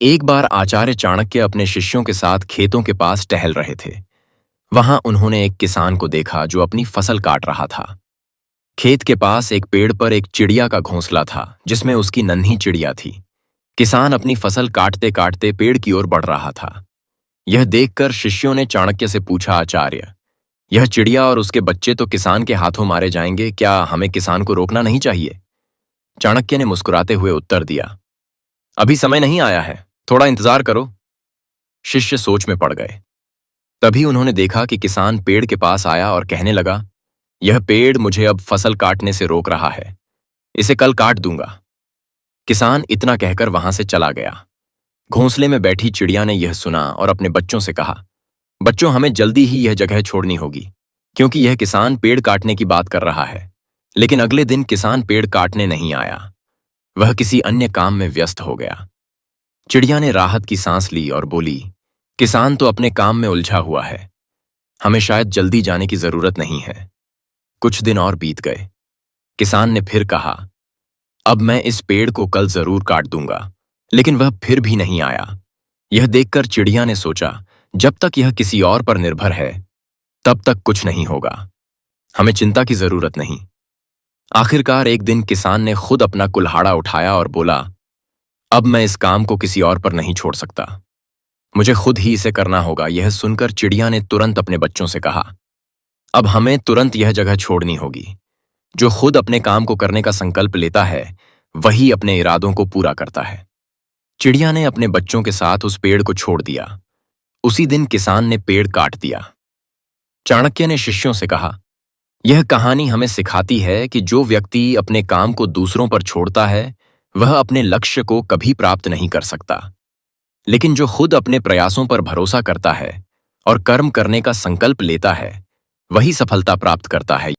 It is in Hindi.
एक बार आचार्य चाणक्य अपने शिष्यों के साथ खेतों के पास टहल रहे थे। वहां उन्होंने एक किसान को देखा जो अपनी फसल काट रहा था। खेत के पास एक पेड़ पर एक चिड़िया का घोंसला था जिसमें उसकी नन्ही चिड़िया थी। किसान अपनी फसल काटते काटते पेड़ की ओर बढ़ रहा था। यह देखकर शिष्यों ने चाणक्य से पूछा, आचार्य, यह चिड़िया और उसके बच्चे तो किसान के हाथों मारे जाएंगे, क्या हमें किसान को रोकना नहीं चाहिए? चाणक्य ने मुस्कुराते हुए उत्तर दिया, अभी समय नहीं आया है, थोड़ा इंतजार करो। शिष्य सोच में पड़ गए। तभी उन्होंने देखा कि किसान पेड़ के पास आया और कहने लगा, यह पेड़ मुझे अब फसल काटने से रोक रहा है, इसे कल काट दूंगा। किसान इतना कहकर वहां से चला गया। घोंसले में बैठी चिड़िया ने यह सुना और अपने बच्चों से कहा, बच्चों, हमें जल्दी ही यह जगह छोड़नी होगी, क्योंकि यह किसान पेड़ काटने की बात कर रहा है। लेकिन अगले दिन किसान पेड़ काटने नहीं आया, वह किसी अन्य काम में व्यस्त हो गया। चिड़िया ने राहत की सांस ली और बोली, किसान तो अपने काम में उलझा हुआ है, हमें शायद जल्दी जाने की जरूरत नहीं है। कुछ दिन और बीत गए। किसान ने फिर कहा, अब मैं इस पेड़ को कल जरूर काट दूंगा, लेकिन वह फिर भी नहीं आया। यह देखकर चिड़िया ने सोचा, जब तक यह किसी और पर निर्भर है तब तक कुछ नहीं होगा, हमें चिंता की जरूरत नहीं। आखिरकार एक दिन किसान ने खुद अपना कुल्हाड़ा उठाया और बोला, अब मैं इस काम को किसी और पर नहीं छोड़ सकता, मुझे खुद ही इसे करना होगा। यह सुनकर चिड़िया ने तुरंत अपने बच्चों से कहा, अब हमें तुरंत यह जगह छोड़नी होगी। जो खुद अपने काम को करने का संकल्प लेता है वही अपने इरादों को पूरा करता है। चिड़िया ने अपने बच्चों के साथ उस पेड़ को छोड़ दिया। उसी दिन किसान ने पेड़ काट दिया। चाणक्य ने शिष्यों से कहा, यह कहानी हमें सिखाती है कि जो व्यक्ति अपने काम को दूसरों पर छोड़ता है वह अपने लक्ष्य को कभी प्राप्त नहीं कर सकता, लेकिन जो खुद अपने प्रयासों पर भरोसा करता है और कर्म करने का संकल्प लेता है वही सफलता प्राप्त करता है।